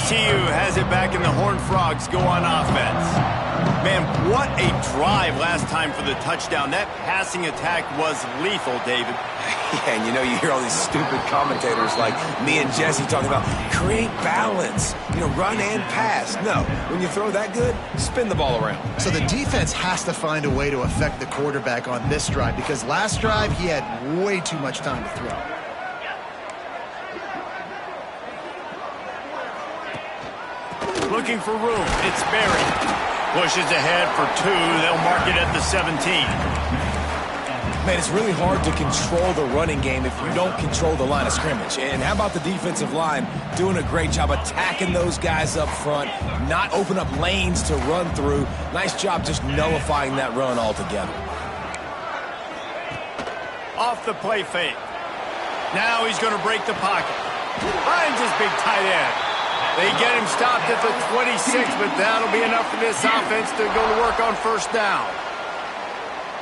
TCU has it back and the Horned Frogs go on offense. Man, what a drive last time for the touchdown. That passing attack was lethal, David. Yeah, and you know, you hear all these stupid commentators like me and Jesse talking about create balance, you know, run and pass. No, when you throw that good, spin the ball around. So the defense has to find a way to affect the quarterback on this drive because last drive he had way too much time to throw. Looking for room. It's Berry. Pushes ahead for 2. They'll mark it at the 17. Man, it's really hard to control the running game if you don't control the line of scrimmage. And how about the defensive line doing a great job attacking those guys up front, not open up lanes to run through. Nice job just nullifying that run altogether. Off the play fake. Now he's going to break the pocket. Finds his big tight end. They get him stopped at the 26, but that'll be enough for this offense to go to work on first down.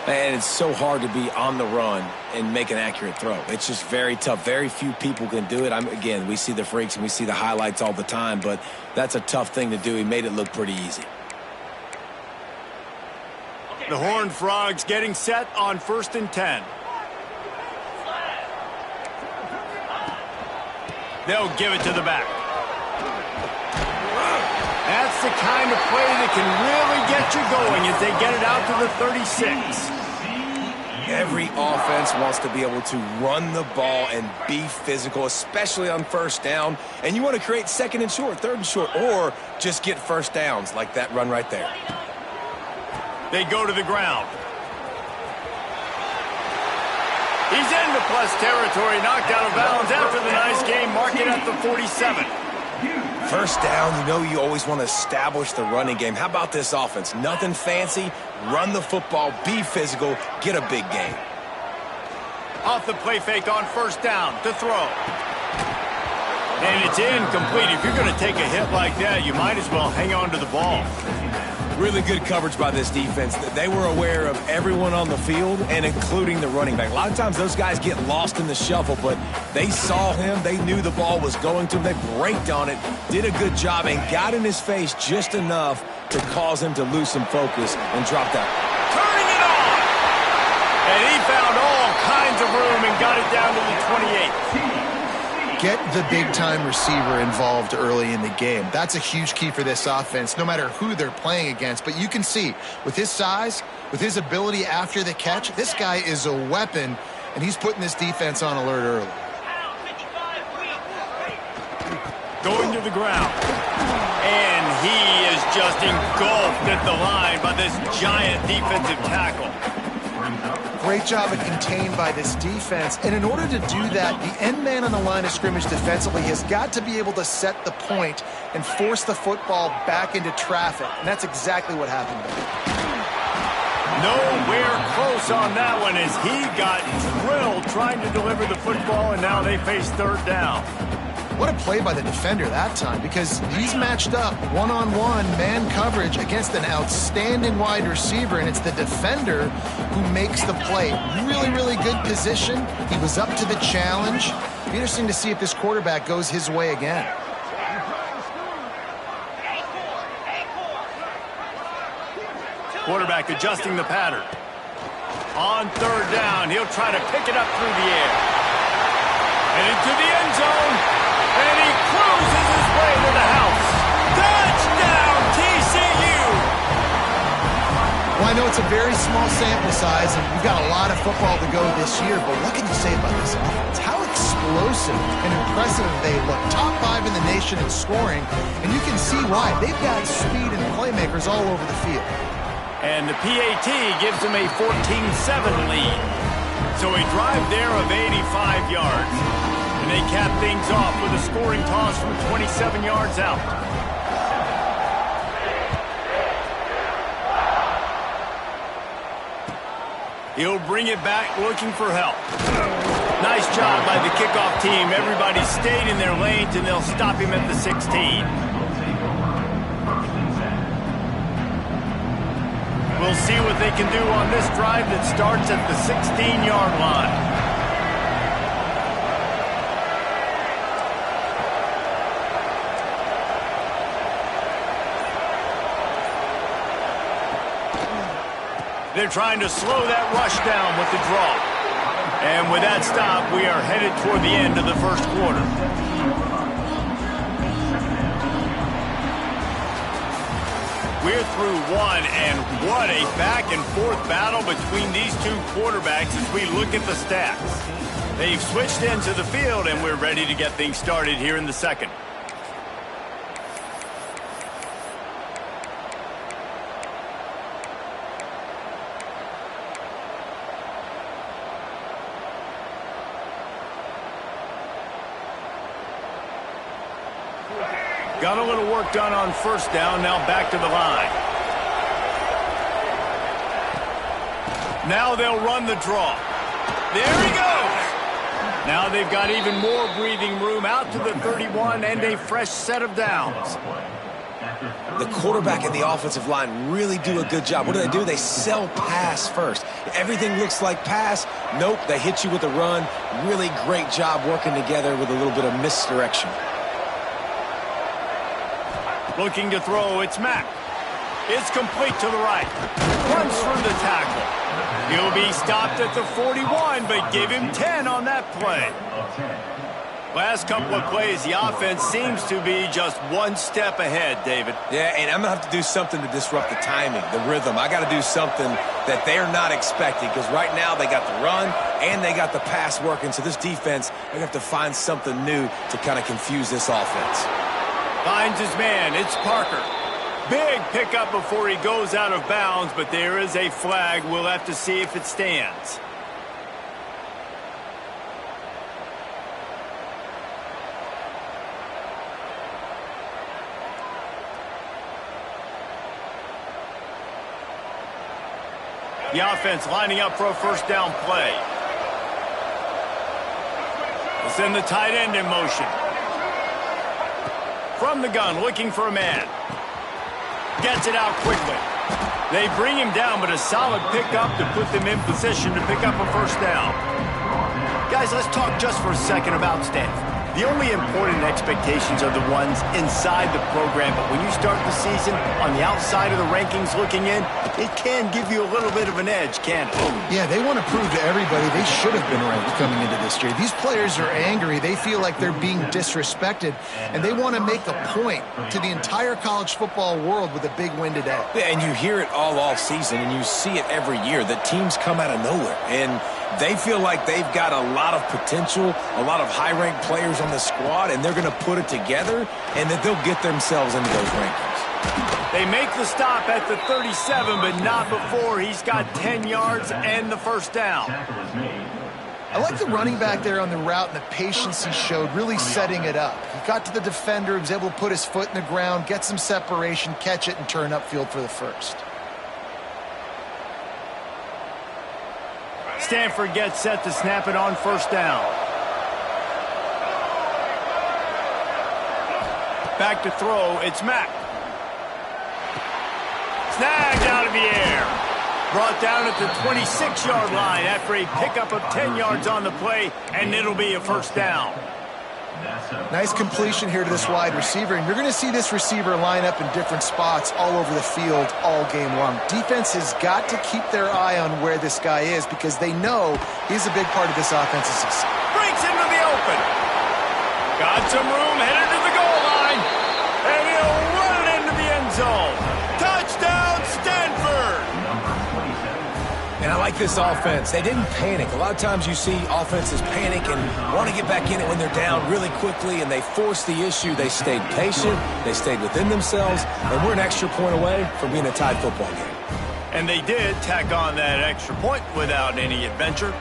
And it's so hard to be on the run and make an accurate throw. It's just very tough. Very few people can do it. Again, we see the freaks and we see the highlights all the time, but that's a tough thing to do. He made it look pretty easy. The Horned Frogs getting set on 1st and 10. They'll give it to the back. That's the kind of play that can really get you going as they get it out to the 36. Every offense wants to be able to run the ball and be physical, especially on first down. And you want to create 2nd and short, 3rd and short, or just get first downs like that run right there. They go to the ground. He's into plus territory, knocked out of bounds after the nice game, mark it at the 47. First down, you know you always want to establish the running game. How about this offense? Nothing fancy. Run the football, be physical, get a big gain. Off the play fake on first down to throw. And it's incomplete. If you're going to take a hit like that, you might as well hang on to the ball. Really good coverage by this defense. They were aware of everyone on the field and including the running back. A lot of times those guys get lost in the shuffle, but they saw him. They knew the ball was going to him. They braked on it, did a good job, and got in his face just enough to cause him to lose some focus and drop that. Turning it on! And he found all kinds of room and got it down to the 28. Get the big-time receiver involved early in the game. That's a huge key for this offense, no matter who they're playing against. But you can see, with his size, with his ability after the catch, this guy is a weapon, and he's putting this defense on alert early. Going to the ground. And he is just engulfed at the line by this giant defensive tackle. Great job of contained by this defense. And in order to do that, the end man on the line of scrimmage defensively has got to be able to set the point and force the football back into traffic. And that's exactly what happened there. Nowhere close on that one as he got drilled trying to deliver the football, and now they face 3rd down. What a play by the defender that time, because he's matched up one-on-one man coverage against an outstanding wide receiver, and it's the defender who makes the play. Really, really good position. He was up to the challenge. It'll be interesting to see if this quarterback goes his way again. Quarterback adjusting the pattern. On 3rd down, he'll try to pick it up through the air. And into the end zone. And he cruises his way to the house. Touchdown, TCU! Well, I know it's a very small sample size, and we've got a lot of football to go this year, but what can you say about this offense? How explosive and impressive they look. Top 5 in the nation in scoring, and you can see why. They've got speed and playmakers all over the field. And the PAT gives them a 14-7 lead. So a drive there of 85 yards. And they cap things off with a scoring toss from 27 yards out. He'll bring it back looking for help. Nice job by the kickoff team. Everybody stayed in their lanes, and they'll stop him at the 16. We'll see what they can do on this drive that starts at the 16-yard line. They're trying to slow that rush down with the draw. And with that stop, we are headed toward the end of the first quarter. We're through one, and what a back-and-forth battle between these two quarterbacks as we look at the stats. They've switched into the field, and we're ready to get things started here in the second. Got a little work done on first down, now back to the line. Now they'll run the draw. There he goes! Now they've got even more breathing room out to the 31 and a fresh set of downs. The quarterback and the offensive line really do a good job. What do? They sell pass first. Everything looks like pass. Nope, they hit you with a run. Really great job working together with a little bit of misdirection. Looking to throw, it's Mack. It's complete to the right. Runs through the tackle. He'll be stopped at the 41, but give him 10 on that play. Last couple of plays, the offense seems to be just one step ahead, David. Yeah, and I'm going to have to do something to disrupt the timing, the rhythm. I got to do something that they're not expecting, because right now they got the run and they got the pass working. So this defense, they're going to have to find something new to kind of confuse this offense. Finds his man. It's Parker. Big pickup before he goes out of bounds, but there is a flag. We'll have to see if it stands. The offense lining up for a first down play. We'll send the tight end in motion. From the gun, looking for a man. Gets it out quickly. They bring him down, but a solid pickup to put them in position to pick up a first down. Guys, let's talk just for a second about Stanford. The only important expectations are the ones inside the program, but when you start the season on the outside of the rankings looking in, it can give you a little bit of an edge, can't it? Yeah, they want to prove to everybody they should have been ranked coming into this year. These players are angry. They feel like they're being disrespected, and they want to make a point to the entire college football world with a big win today. Yeah, and you hear it all off season, and you see it every year. The teams come out of nowhere, and they feel like they've got a lot of potential, a lot of high-ranked players on the squad, and they're going to put it together, and that they'll get themselves into those rankings. They make the stop at the 37, but not before he's got 10 yards and the first down. I like the running back there on the route and the patience he showed, really setting it up. He got to the defender, he was able to put his foot in the ground, get some separation, catch it, and turn upfield for the first. Stanford gets set to snap it on first down. Back to throw, it's Mack. Snagged out of the air. Brought down at the 26-yard line after a pickup of 10 yards on the play, and it'll be a first down. Nice completion here to this wide receiver, and you're going to see this receiver line up in different spots all over the field all game long. Defense has got to keep their eye on where this guy is because they know he's a big part of this offensive success. Breaks into the open. Got some room, headed to the goal line, and he'll run it into the end zone. Touchdown, Stanford! And I like this offense. They didn't panic. A lot of times you see offenses panic and want to get back in it when they're down really quickly, and they force the issue. They stayed patient. They stayed within themselves, and we're an extra point away from being a tied football game. And they did tack on that extra point without any adventure.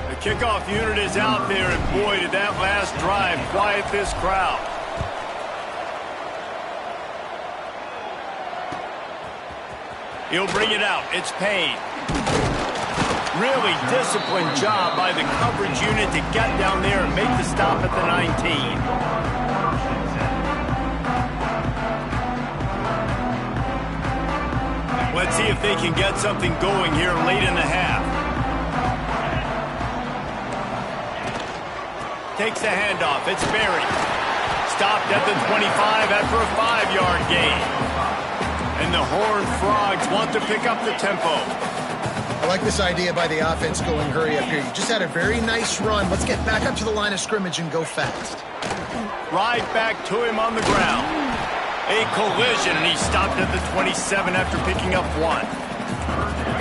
The kickoff unit is out there, and boy, did that last drive quiet this crowd. He'll bring it out. It's Payne. Really disciplined job by the coverage unit to get down there and make the stop at the 19. Let's see if they can get something going here late in the half. Takes the handoff. It's Berry. Stopped at the 25 after a 5-yard gain. And the Horned Frogs want to pick up the tempo. I like this idea by the offense going hurry up here. You just had a very nice run. Let's get back up to the line of scrimmage and go fast. Right back to him on the ground. A collision, and he stopped at the 27 after picking up 1.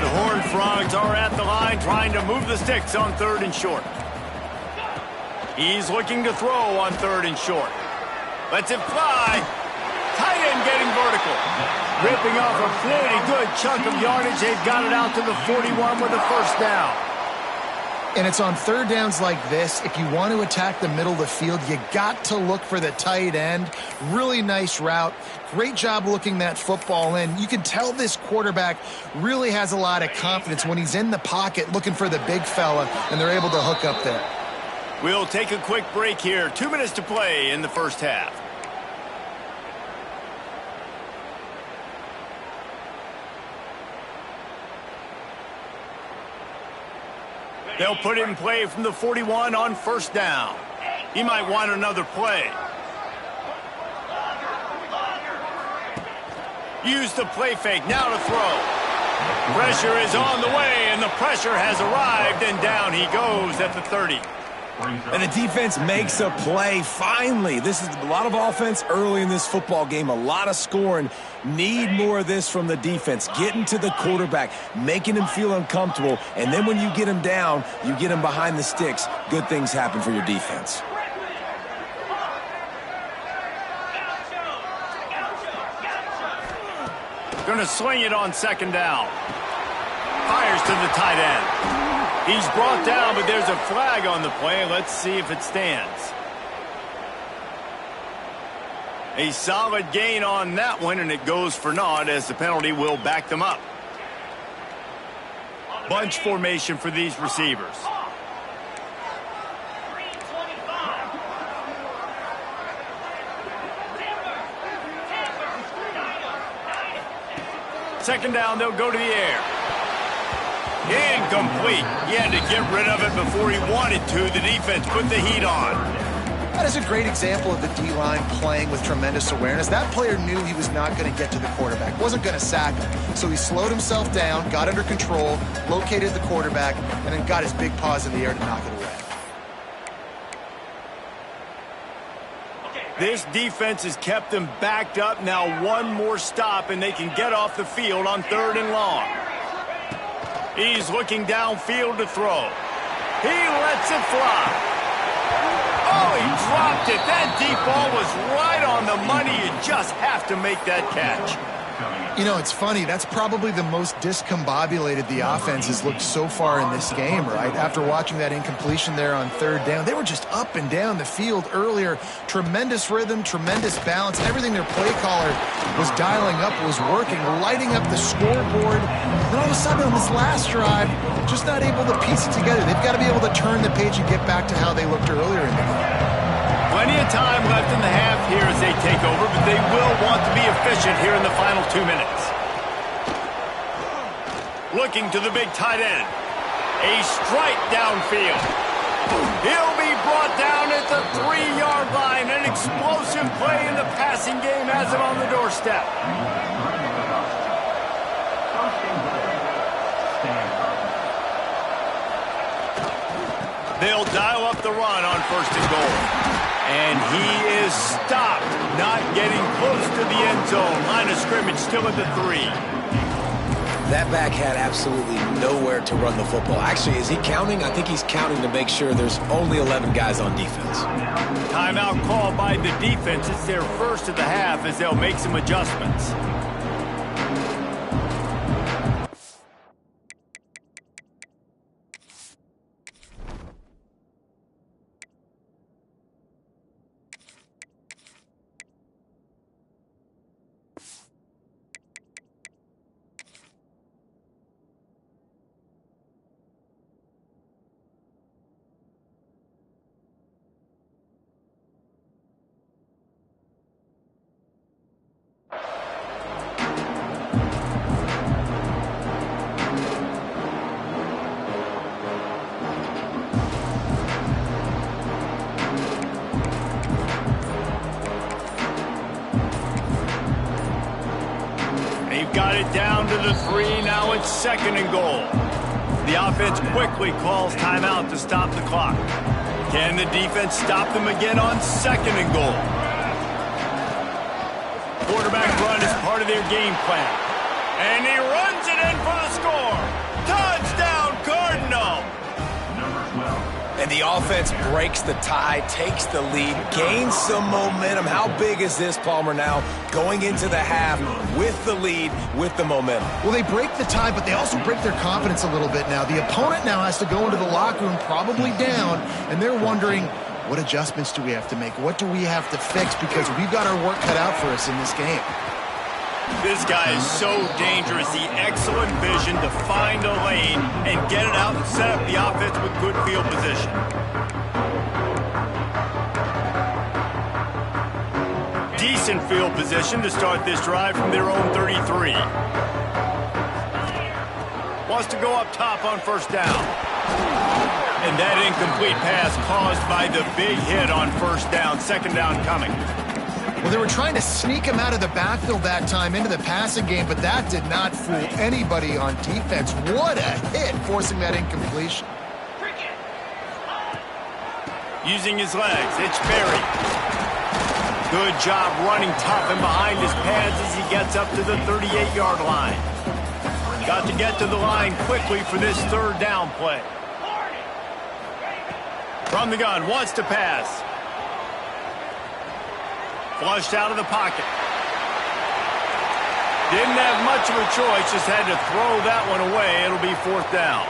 The Horned Frogs are at the line trying to move the sticks on 3rd and short. He's looking to throw on 3rd and short. Lets it fly. Tight end getting vertical. Ripping off a pretty good chunk of yardage. They've got it out to the 41 with a first down. And it's on 3rd downs like this. If you want to attack the middle of the field, you got to look for the tight end. Really nice route. Great job looking that football in. You can tell this quarterback really has a lot of confidence when he's in the pocket looking for the big fella, and they're able to hook up there. We'll take a quick break here. 2 minutes to play in the first half. They'll put it in play from the 41 on first down. He might want another play. Use the play fake, now to throw. Pressure is on the way, and the pressure has arrived, and down he goes at the 30. And the defense makes a play, finally. This is a lot of offense early in this football game, a lot of scoring. Need more of this from the defense. Getting to the quarterback, making him feel uncomfortable, and then when you get him down, you get him behind the sticks. Good things happen for your defense. Going to swing it on 2nd down. Fires to the tight end. He's brought down, but there's a flag on the play. Let's see if it stands. A solid gain on that one, and it goes for naught as the penalty will back them up. Bunch formation for these receivers. Second down, they'll go to the air. Incomplete. He had to get rid of it before he wanted to. The defense put the heat on. That is a great example of the D-line playing with tremendous awareness. That player knew he was not going to get to the quarterback, wasn't going to sack him. So he slowed himself down, got under control, located the quarterback, and then got his big paws in the air to knock it away. This defense has kept them backed up. Now one more stop, and they can get off the field on 3rd and long. He's looking downfield to throw. He lets it fly. Oh, he dropped it. That deep ball was right on the money. You just have to make that catch. You know, it's funny. That's probably the most discombobulated the offense has looked so far in this game, right? After watching that incompletion there on 3rd down, they were just up and down the field earlier. Tremendous rhythm, tremendous balance. Everything their play caller was dialing up was working, lighting up the scoreboard. Then all of a sudden on this last drive, just not able to piece it together. They've got to be able to turn the page and get back to how they looked earlier in the game. Plenty of time left in the half here as they take over, but they will want to be efficient here in the final 2 minutes. Looking to the big tight end. A strike downfield. He'll be brought down at the 3-yard line. An explosive play in the passing game has him on the doorstep. They'll dial up the run on 1st and goal. And he is stopped, not getting close to the end zone. Line of scrimmage still at the 3. That back had absolutely nowhere to run the football. Actually, is he counting? I think he's counting to make sure there's only 11 guys on defense. Timeout called by the defense. It's their first of the half as they'll make some adjustments. down to the 3. Now it's 2nd and goal. The offense quickly calls timeout to stop the clock. Can the defense stop them again on 2nd and goal? Quarterback run is part of their game plan. And he runs it in for the score. Touchdown, Cardinal! And the offense breaks the tie, takes the lead, gains some momentum. How big is this, Palmer, now going into the half with the lead, with the momentum? Well, they break the tie, but they also break their confidence a little bit now. The opponent now has to go into the locker room probably down, and they're wondering, what adjustments do we have to make? What do we have to fix? Because we've got our work cut out for us in this game. This guy is so dangerous. The excellent vision to find a lane and get it out and set up the offense with good field position. Decent field position to start this drive from their own 33. Wants to go up top on 1st down. And that incomplete pass caused by the big hit on 1st down. 2nd down coming. Well, they were trying to sneak him out of the backfield that time into the passing game, but that did not fool anybody on defense. What a hit, forcing that incompletion. Using his legs, it's Berry. Good job running tough and behind his pads as he gets up to the 38-yard line. Got to get to the line quickly for this 3rd down play. From the gun, wants to pass. Flushed out of the pocket. Didn't have much of a choice, just had to throw that one away. It'll be 4th down.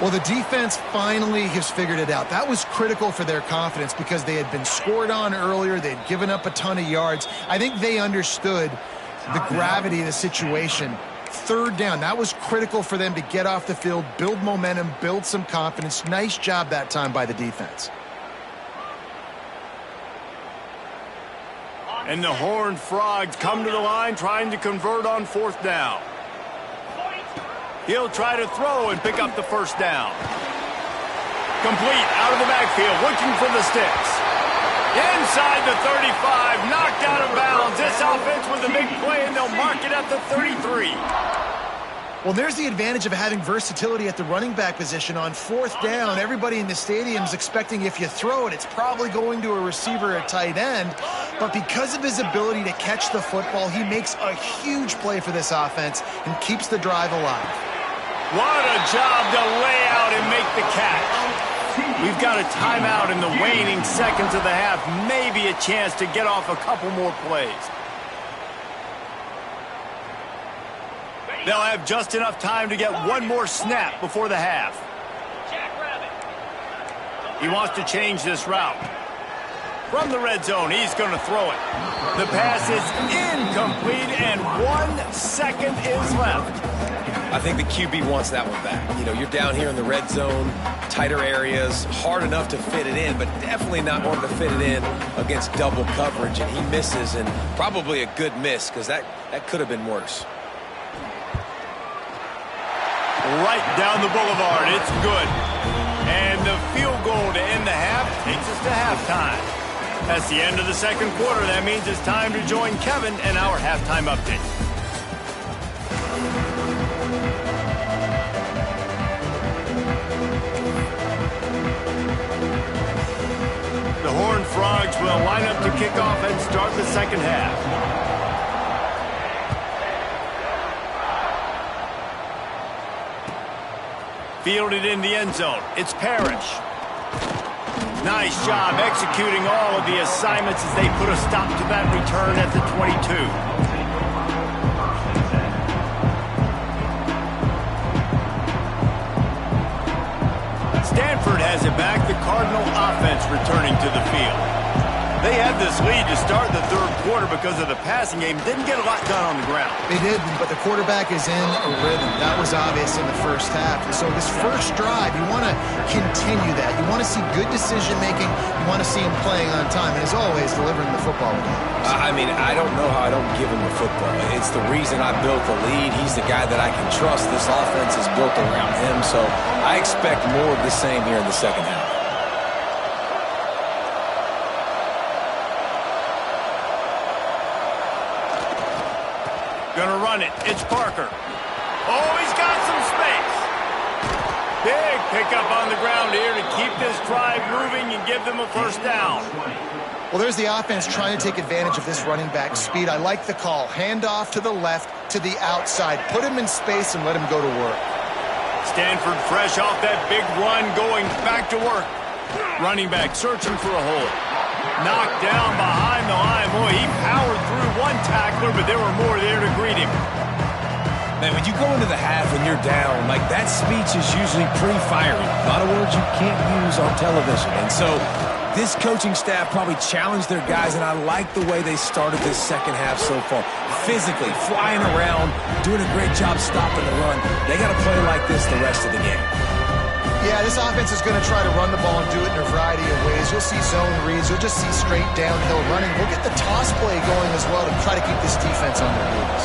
Well, the defense finally has figured it out. That was critical for their confidence because they had been scored on earlier. They'd given up a ton of yards. I think they understood the gravity of the situation. 3rd down, that was critical for them to get off the field, build momentum, build some confidence. Nice job that time by the defense. And the Horned Frogs come to the line trying to convert on 4th down. He'll try to throw and pick up the 1st down. Complete out of the backfield, looking for the sticks. Inside the 35, knocked out of bounds. This offense with a big play, and they'll mark it at the 33. Well, there's the advantage of having versatility at the running back position. On 4th down, everybody in the stadium is expecting if you throw it, it's probably going to a receiver at tight end. But because of his ability to catch the football, he makes a huge play for this offense and keeps the drive alive. What a job to lay out and make the catch. We've got a timeout in the waning seconds of the half. Maybe a chance to get off a couple more plays. They'll have just enough time to get one more snap before the half. He wants to change this route. From the red zone, he's going to throw it. The pass is incomplete, and 1 second is left. I think the QB wants that one back. You know, you're down here in the red zone, tighter areas, hard enough to fit it in, but definitely not wanting to fit it in against double coverage, and he misses, and probably a good miss because that could have been worse. Right down the boulevard. It's good. And the field goal to end the half takes us to halftime. That's the end of the 2nd quarter. That means it's time to join Kevin and our halftime update. The Horned Frogs will line up to kick off and start the 2nd half. Fielded in the end zone. It's Parrish. Nice job executing all of the assignments as they put a stop to that return at the 22. Stanford has it back. The Cardinal offense returning to the field. They had this lead to start the 3rd quarter because of the passing game. Didn't get a lot done on the ground. They didn't, but the quarterback is in a rhythm. That was obvious in the 1st half. And so this first drive, you want to continue that. You want to see good decision-making. You want to see him playing on time. And as always, delivering the football. I mean, I don't know how I don't give him the football. It's the reason I built the lead. He's the guy that I can trust. This offense is built around him. So I expect more of the same here in the 2nd half. Gonna run it. It's Parker. Oh, he's got some space. Big pickup on the ground here to keep this drive moving and give them a first down. Well, there's the offense trying to take advantage of this running back speed. I like the call. Hand off to the left, to the outside. Put him in space and let him go to work. Stanford fresh off that big run, going back to work. Running back searching for a hole. Knocked down behind the line. Boy, he powered through one tackler, but there were more there to greet him. Man, when you go into the half and you're down, like that speech is usually pretty fiery. A lot of words you can't use on television. And so this coaching staff probably challenged their guys, and I like the way they started this second half so far. Physically, flying around, doing a great job stopping the run. They got to play like this the rest of the game. Yeah, this offense is going to try to run the ball and do it in a variety of ways. You'll see zone reads. You'll just see straight downhill running. We'll get the toss play going as well to try to keep this defense on their heels.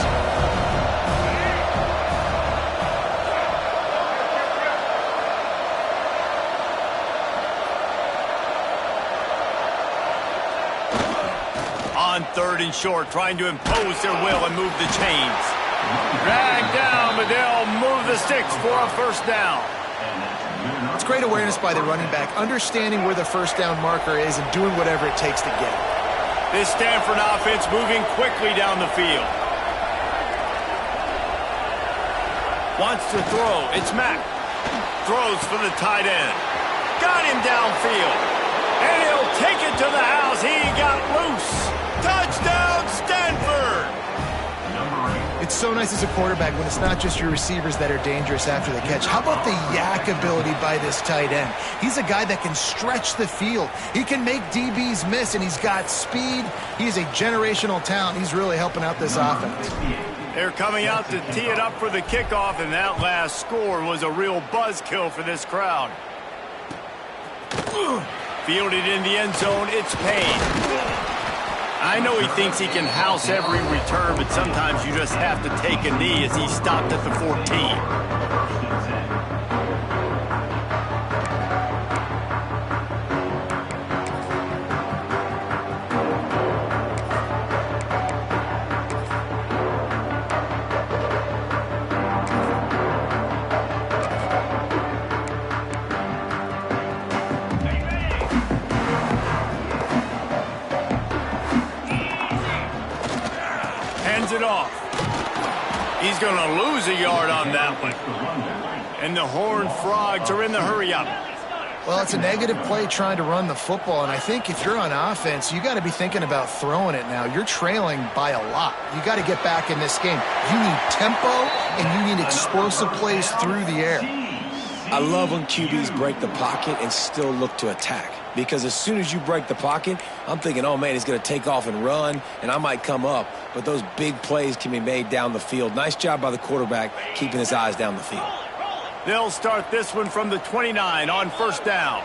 On third and short, trying to impose their will and move the chains. Dragged down, but they'll move the sticks for a first down. It's great awareness by the running back, understanding where the first down marker is and doing whatever it takes to get it. This Stanford offense moving quickly down the field. Wants to throw. It's Mack. Throws for the tight end. Got him downfield. And he'll take it to the house. He got loose. Touchdown, Stanford! It's so nice as a quarterback when it's not just your receivers that are dangerous after the catch. How about the yak ability by this tight end? He's a guy that can stretch the field. He can make DBs miss, and he's got speed. He's a generational talent. He's really helping out this offense. They're coming out to tee it up for the kickoff, and that last score was a real buzzkill for this crowd. Fielded in the end zone, it's Payne. I know he thinks he can house every return, but sometimes you just have to take a knee as he stopped at the 14. It off. He's going to lose a yard on that one. And the Horned Frogs are in the hurry-up. Well, it's a negative play trying to run the football, and I think if you're on offense, you got to be thinking about throwing it now. You're trailing by a lot. You got to get back in this game. You need tempo, and you need explosive plays through the air. I love when QBs break the pocket and still look to attack. Because as soon as you break the pocket, I'm thinking, oh, man, he's going to take off and run, and I might come up. But those big plays can be made down the field. Nice job by the quarterback keeping his eyes down the field. They'll start this one from the 29 on first down.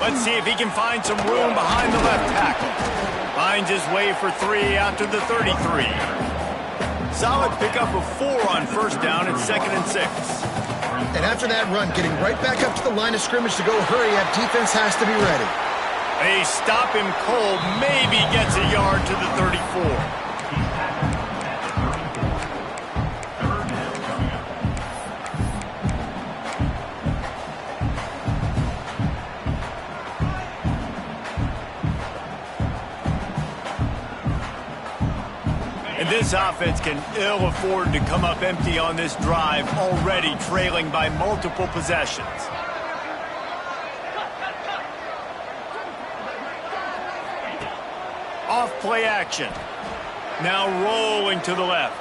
Let's see if he can find some room behind the left tackle. Finds his way for 3 out to the 33. Solid pickup of 4 on first down at 2nd and 6. And after that run, getting right back up to the line of scrimmage to go hurry up, defense has to be ready. They stop him cold, maybe gets a yard to the 34. And this offense can ill afford to come up empty on this drive, already trailing by multiple possessions. Off play action. Now rolling to the left.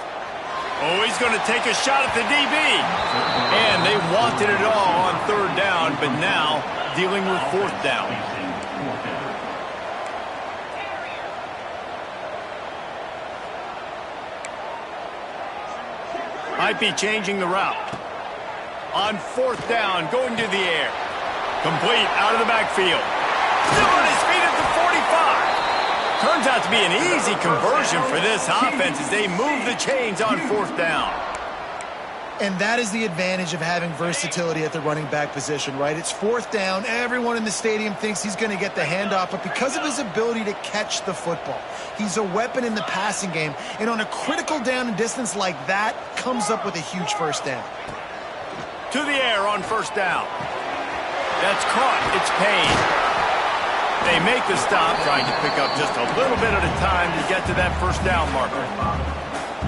Oh, he's going to take a shot at the DB. And they wanted it all on third down, but now dealing with fourth down. Might be changing the route. On fourth down, going to the air. Complete out of the backfield. Still on his feet at the 45. Turns out to be an easy conversion for this offense as they move the chains on fourth down. And that is the advantage of having versatility at the running back position, right? It's fourth down. Everyone in the stadium thinks he's going to get the handoff, but because of his ability to catch the football, he's a weapon in the passing game. And on a critical down and distance like that, comes up with a huge first down. To the air on first down. That's caught. It's Payne. They make the stop, trying to pick up just a little bit at a time to get to that first down marker.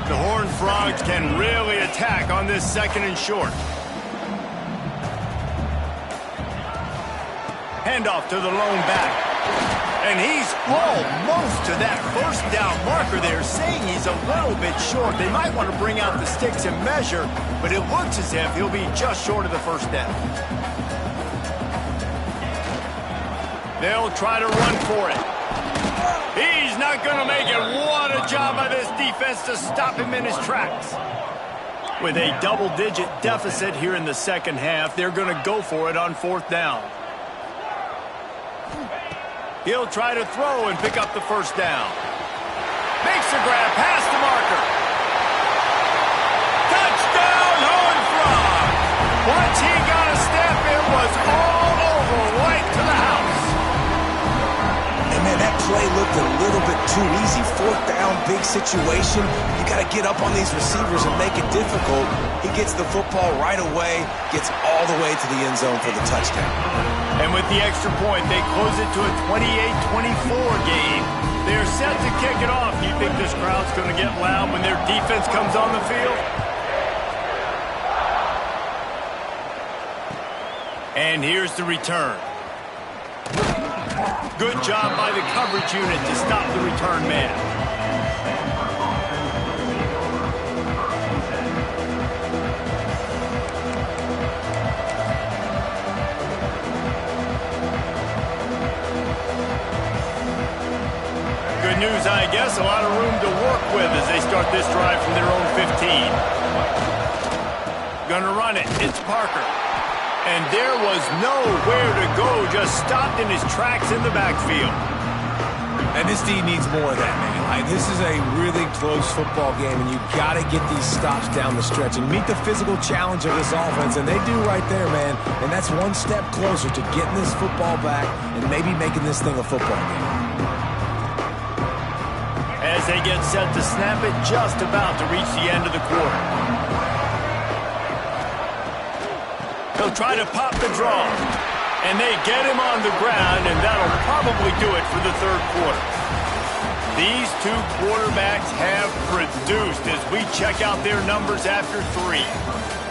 The Horned Frogs can really attack on this second and short. Handoff to the lone back. And he's almost to that first down marker there, saying he's a little bit short. They might want to bring out the sticks and measure, but it looks as if he'll be just short of the first down. They'll try to run for it. He's not going to make it. What a job by this defense to stop him in his tracks. With a double-digit deficit here in the second half, they're going to go for it on fourth down. He'll try to throw and pick up the first down. Makes the grab past the marker. Touchdown, Horned Frog. Once he got a step, it was all over, right to the house. And man, that play looked a little bit too easy. Fourth down, big situation. You got to get up on these receivers and make it difficult. He gets the football right away, gets all the way to the end zone for the touchdown. And with the extra point, they close it to a 28-24 game. They're set to kick it off. You think this crowd's going to get loud when their defense comes on the field? And here's the return. Good job by the coverage unit to stop the return man. Good news, I guess. A lot of room to work with as they start this drive from their own 15. Gonna run it. It's Parker. And there was nowhere to go, just stopped in his tracks in the backfield. And this D needs more of that, man. This is a really close football game, and you got to get these stops down the stretch and meet the physical challenge of this offense, and they do right there, man. And that's one step closer to getting this football back and maybe making this thing a football game. As they get set to snap it, just about to reach the end of the quarter. He'll try to pop the draw. And they get him on the ground, and that'll probably do it for the third quarter. These two quarterbacks have produced as we check out their numbers after three.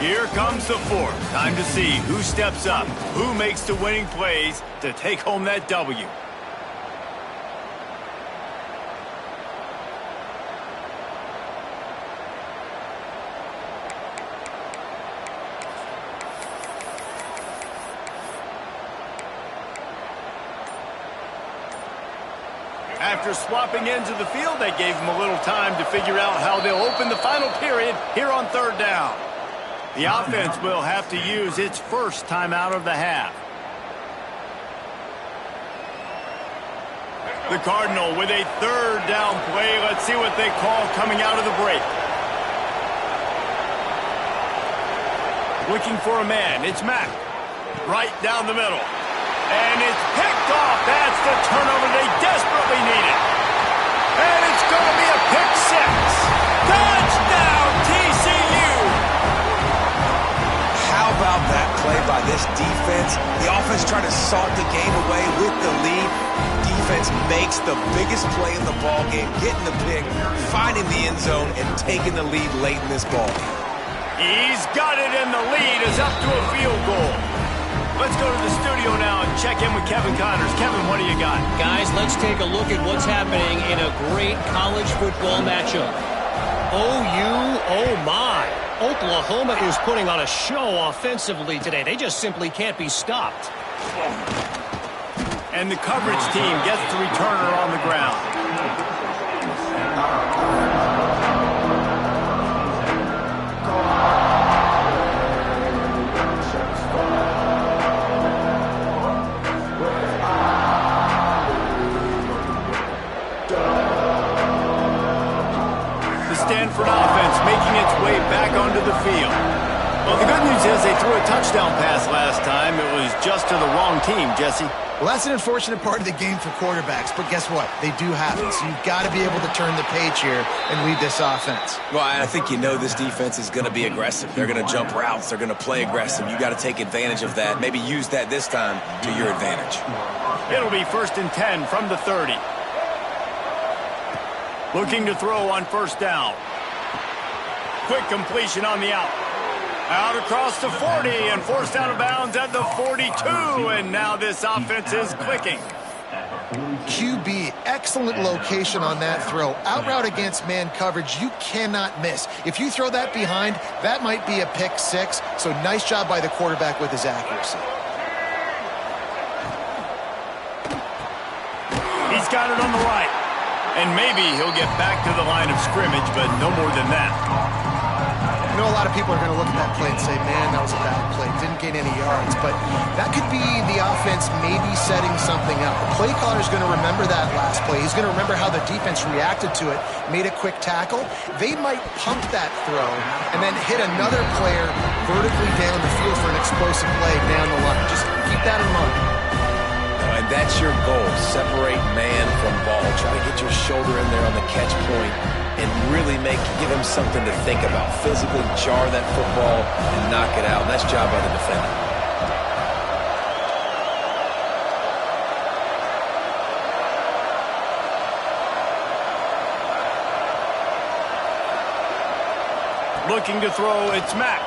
Here comes the fourth. Time to see who steps up, who makes the winning plays to take home that W. After swapping into the field, they gave them a little time to figure out how they'll open the final period here on third down. The offense will have to use its first timeout of the half. The Cardinal with a third down play. Let's see what they call coming out of the break. Looking for a man. It's Mack. Right down the middle. And it's picked off. That's the turnover they desperately needed. And it's going to be a pick six. Touchdown, TCU! How about that play by this defense? The offense trying to salt the game away with the lead. Defense makes the biggest play in the ball game, getting the pick, finding the end zone, and taking the lead late in this ball. He's got it, and the lead is up to a field goal. Let's go to the studio now and check in with Kevin Connors. Kevin, what do you got? Guys, let's take a look at what's happening in a great college football matchup. OU, oh my. Oklahoma is putting on a show offensively today. They just simply can't be stopped. And the coverage team gets the returner on the ground. Stanford offense making its way back onto the field. Well, the good news is they threw a touchdown pass last time. It was just to the wrong team, Jesse. Well, that's an unfortunate part of the game for quarterbacks, but guess what? They do happen, so you've got to be able to turn the page here and lead this offense. Well, I think you know this defense is going to be aggressive. They're going to jump routes. They're going to play aggressive. You got to take advantage of that. Maybe use that this time to your advantage. It'll be 1st and 10 from the 30. Looking to throw on 1st down. Quick completion on the out. Out across the 40 and forced out of bounds at the 42. And now this offense is clicking. QB, excellent location on that throw. Out route against man coverage, you cannot miss. If you throw that behind, that might be a pick 6. So nice job by the quarterback with his accuracy. He's got it on the right. And maybe he'll get back to the line of scrimmage, but no more than that. I know a lot of people are going to look at that play and say, man, that was a bad play. Didn't gain any yards. But that could be the offense maybe setting something up. The play caller is going to remember that last play. He's going to remember how the defense reacted to it, made a quick tackle. They might pump that throw and then hit another player vertically down the field for an explosive play down the line. Just keep that in mind. And that's your goal. Separate man from ball. Try to get your shoulder in there on the catch point and really give him something to think about. Physically jar that football and knock it out. Nice job by the defender. Looking to throw, it's Mack.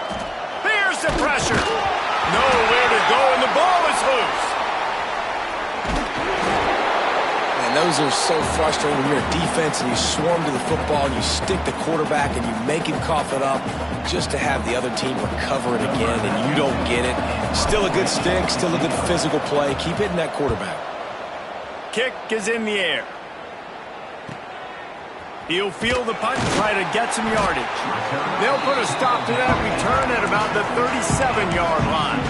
There's the pressure. Nowhere to go, and the ball is loose. Those are so frustrating when you're a defense and you swarm to the football and you stick the quarterback and you make him cough it up just to have the other team recover it again and you don't get it. Still a good stick, still a good physical play. Keep hitting that quarterback. Kick is in the air. He'll field the punt and try to get some yardage. They'll put a stop to that return at about the 37-yard line.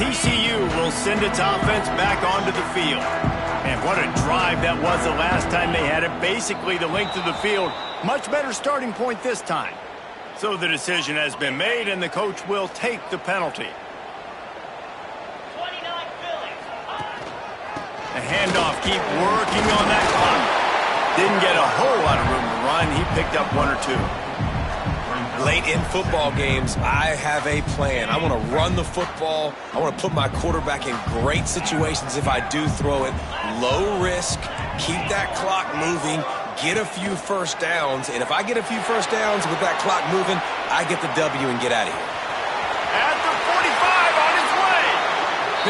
TCU will send its offense back onto the field. And what a drive that was the last time they had it. Basically the length of the field. Much better starting point this time. So the decision has been made and the coach will take the penalty. The handoff, keep working on that clock. Didn't get a whole lot of room to run. He picked up 1 or 2. Late in football games, I have a plan. I want to run the football. I want to put my quarterback in great situations if I do throw it. Low risk, keep that clock moving, get a few first downs. And if I get a few first downs with that clock moving, I get the W and get out of here. At the 45 on his way.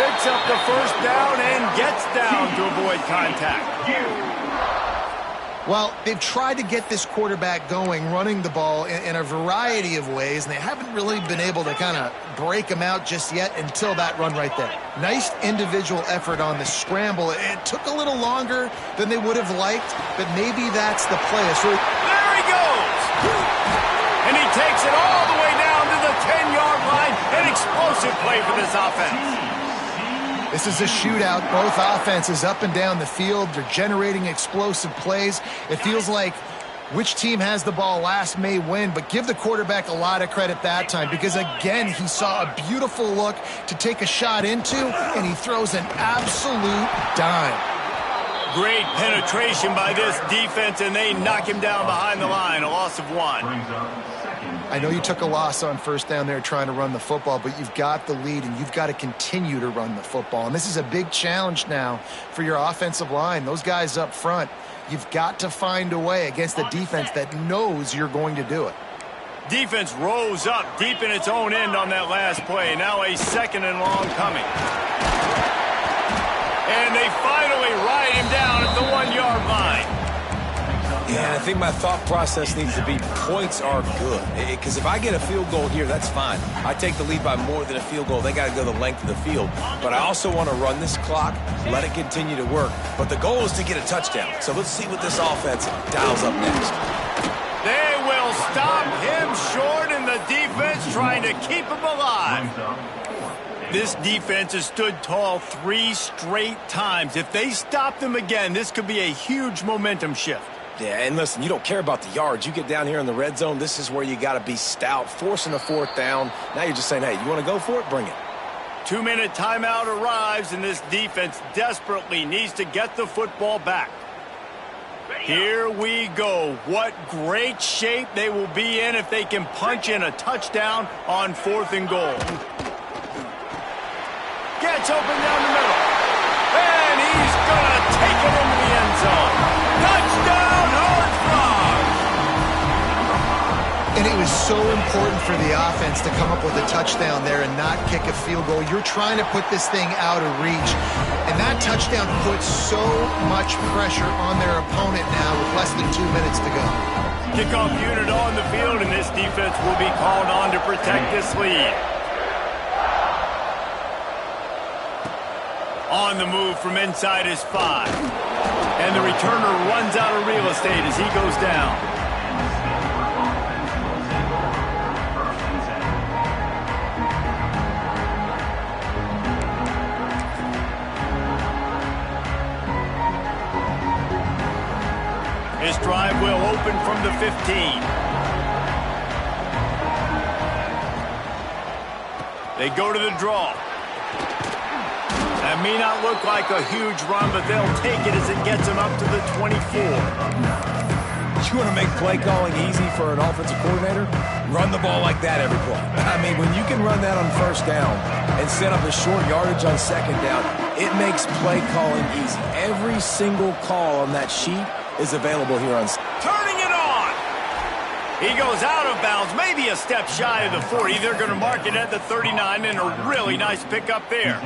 Picks up the first down and gets down to avoid contact. Well, they've tried to get this quarterback going, running the ball in a variety of ways, and they haven't really been able to kind of break him out just yet until that run right there. Nice individual effort on the scramble. It took a little longer than they would have liked, but maybe that's the play. There he goes! And he takes it all the way down to the 10-yard line. An explosive play for this offense. This is a shootout. Both offenses up and down the field. They're generating explosive plays. It feels like which team has the ball last may win, but give the quarterback a lot of credit that time because, again, he saw a beautiful look to take a shot into, and he throws an absolute dime. Great penetration by this defense, and they knock him down behind the line. A loss of 1. I know you took a loss on first down there trying to run the football, but you've got the lead, and you've got to continue to run the football. And this is a big challenge now for your offensive line. Those guys up front, you've got to find a way against the defense that knows you're going to do it. Defense rose up deep in its own end on that last play. Now a 2nd and long coming. And they finally ride him down at the 1-yard line. Yeah, I think my thought process needs to be points are good. Because if I get a field goal here, that's fine. I take the lead by more than a field goal. They got to go the length of the field. But I also want to run this clock, let it continue to work. But the goal is to get a touchdown. So let's see what this offense dials up next. They will stop him short, and the defense trying to keep him alive. This defense has stood tall 3 straight times. If they stop them again, this could be a huge momentum shift. Yeah, and listen, you don't care about the yards. You get down here in the red zone, this is where you got to be stout, forcing a 4th down. Now you're just saying, hey, you want to go for it? Bring it. 2-minute timeout arrives, and this defense desperately needs to get the football back. Here we go. What great shape they will be in if they can punch in a touchdown on 4th and goal. Gets open down the middle. And he's going to take it into the end zone. Touchdown, Horned Frogs! And it was so important for the offense to come up with a touchdown there and not kick a field goal. You're trying to put this thing out of reach. And that touchdown puts so much pressure on their opponent now with less than 2 minutes to go. Kickoff unit on the field, and this defense will be called on to protect this lead. On the move from inside his 5. And the returner runs out of real estate as he goes down. His drive will open from the 15. They go to the draw. That may not look like a huge run, but they'll take it as it gets them up to the 24. You want to make play calling easy for an offensive coordinator? Run the ball like that every play. I mean, when you can run that on 1st down and set up a short yardage on 2nd down, it makes play calling easy. Every single call on that sheet is available here on. Turning it on. He goes out of bounds, maybe a step shy of the 40. They're going to mark it at the 39, and a really nice pickup there.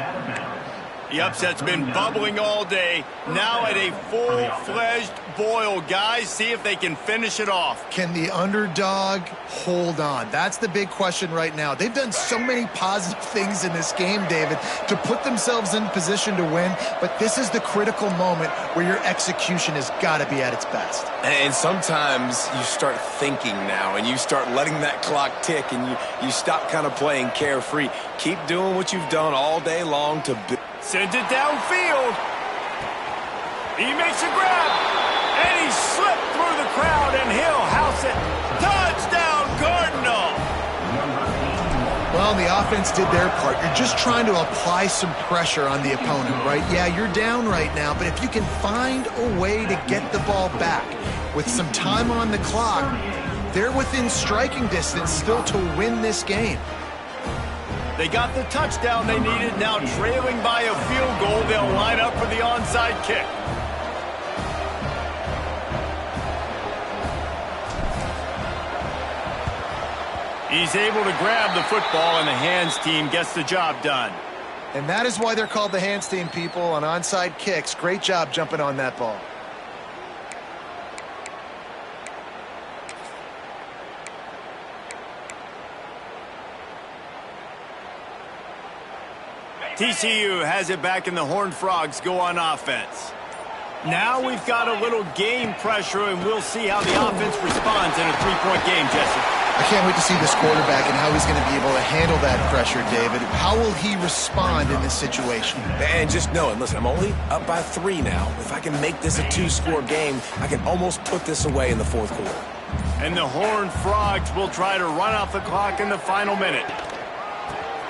The upset's been bubbling all day. Now at a full-fledged boil. Guys, see if they can finish it off. Can the underdog hold on? That's the big question right now. They've done so many positive things in this game, David, to put themselves in position to win, but this is the critical moment where your execution has got to be at its best. And sometimes you start thinking now, and you start letting that clock tick, and you stop kind of playing carefree. Keep doing what you've done all day long to build. Sends it downfield. He makes a grab. And he slipped through the crowd, and he'll house it. Touchdown, Cardinal. Well, the offense did their part. You're just trying to apply some pressure on the opponent, right? Yeah, you're down right now, but if you can find a way to get the ball back with some time on the clock, they're within striking distance still to win this game. They got the touchdown they needed. Now trailing by a field goal, they'll line up for the onside kick. He's able to grab the football, and the hands team gets the job done. And that is why they're called the hands team, people, on onside kicks. Great job jumping on that ball. TCU has it back, and the Horned Frogs go on offense. Now we've got a little game pressure, and we'll see how the offense responds in a 3-point game, Jesse. I can't wait to see this quarterback and how he's going to be able to handle that pressure, David. How will he respond in this situation? And just knowing, listen, I'm only up by 3 now. If I can make this a 2-score game, I can almost put this away in the 4th quarter. And the Horned Frogs will try to run off the clock in the final minute.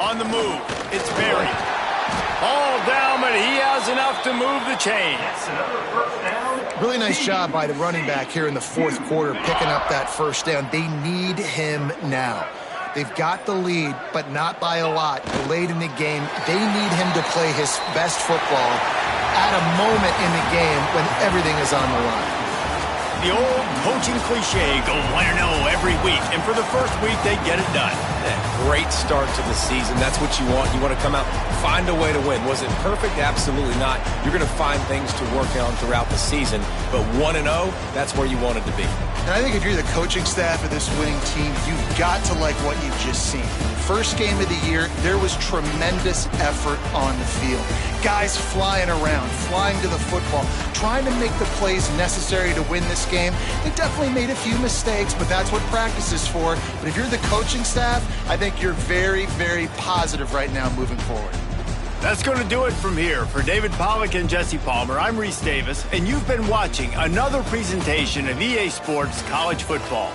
On the move, it's Berry. All down, but he has enough to move the chains. Really nice job by the running back here in the 4th quarter, picking up that 1st down. They need him now. They've got the lead, but not by a lot. Late in the game, they need him to play his best football at a moment in the game when everything is on the line. The old coaching cliche, go 1-0 every week. And for the first week, they get it done. Great start to the season. That's what you want. You want to come out, find a way to win. Was it perfect? Absolutely not. You're going to find things to work on throughout the season. But 1-0, that's where you wanted to be. And I think if you're the coaching staff of this winning team, you've got to like what you've just seen. first game of the year, there was tremendous effort on the field. Guys flying around, flying to the football, trying to make the plays necessary to win this game. They definitely made a few mistakes, but that's what practice is for. But if you're the coaching staff, I think you're very, very positive right now moving forward. That's going to do it from here. For David Pollack and Jesse Palmer, I'm Reese Davis, and you've been watching another presentation of EA Sports College Football.